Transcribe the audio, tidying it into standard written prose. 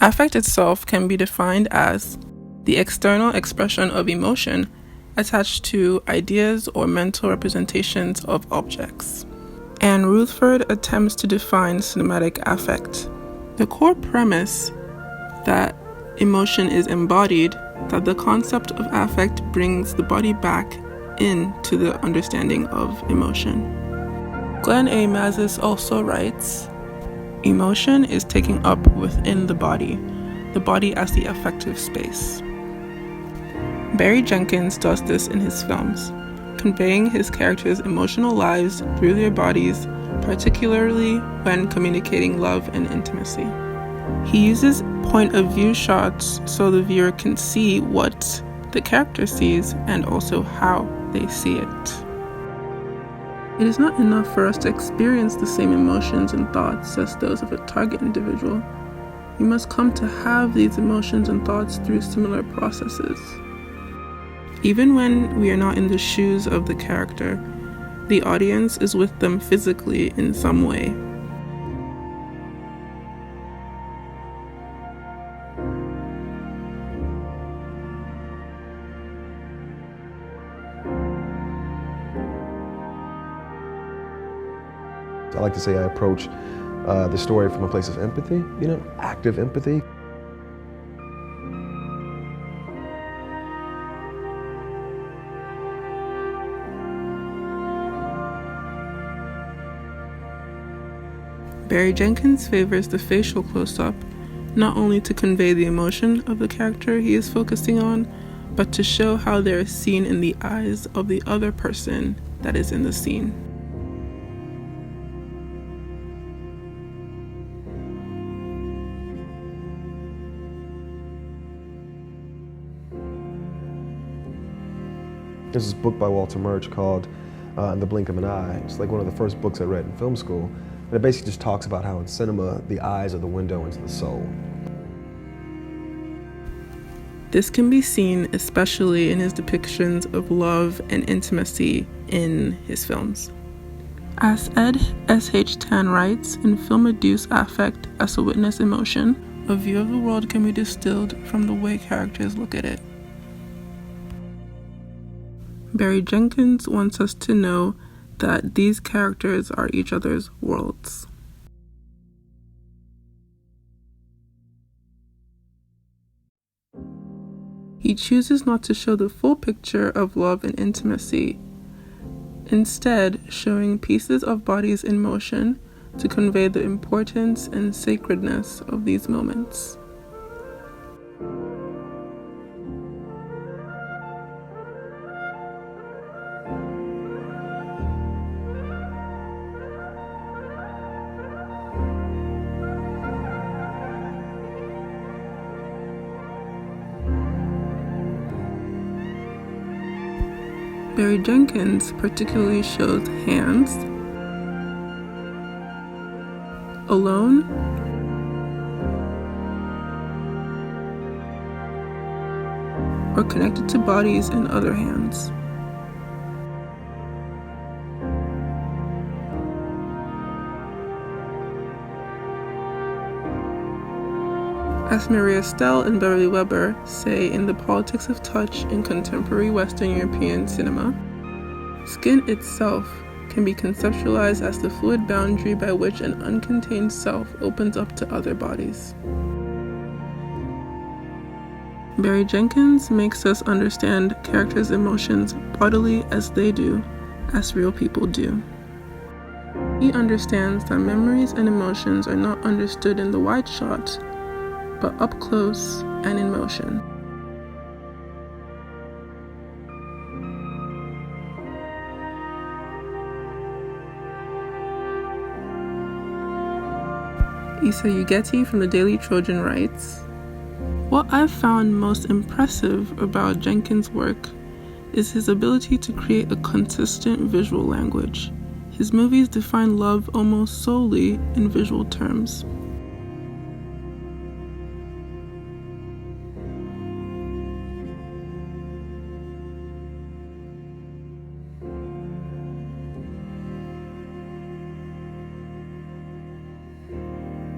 Affect itself can be defined as the external expression of emotion attached to ideas or mental representations of objects. And Rutherford attempts to define cinematic affect. The core premise that emotion is embodied, that the concept of affect brings the body back into the understanding of emotion. Glenn A. Mazis also writes, emotion is taken up within the body as the affective space. Barry Jenkins does this in his films, conveying his characters' emotional lives through their bodies, particularly when communicating love and intimacy. He uses point-of-view shots so the viewer can see what the character sees and also how they see it. It is not enough for us to experience the same emotions and thoughts as those of a target individual. We must come to have these emotions and thoughts through similar processes. Even when we are not in the shoes of the character, the audience is with them physically in some way. I like to say I approach the story from a place of empathy, active empathy. Barry Jenkins favors the facial close-up, not only to convey the emotion of the character he is focusing on, but to show how they are seen in the eyes of the other person that is in the scene. There's this book by Walter Murch called In the Blink of an Eye. It's like one of the first books I read in film school. And it basically just talks about how in cinema, the eyes are the window into the soul. This can be seen especially in his depictions of love and intimacy in his films. As Ed S.H. Tan writes in Film Reduce Affect as a Witness Emotion, a view of the world can be distilled from the way characters look at it. Barry Jenkins wants us to know that these characters are each other's worlds. He chooses not to show the full picture of love and intimacy, instead showing pieces of bodies in motion to convey the importance and sacredness of these moments. Barry Jenkins particularly shows hands, alone, or connected to bodies in other hands. As Maria Stell and Beverly Weber say in The Politics of Touch in Contemporary Western European Cinema, skin itself can be conceptualized as the fluid boundary by which an uncontained self opens up to other bodies. Barry Jenkins makes us understand characters' emotions bodily as they do, as real people do. He understands that memories and emotions are not understood in the wide shot, but up close and in motion. Issa Ugeti from the Daily Trojan writes, "What I've found most impressive about Jenkins' work is his ability to create a consistent visual language. His movies define love almost solely in visual terms.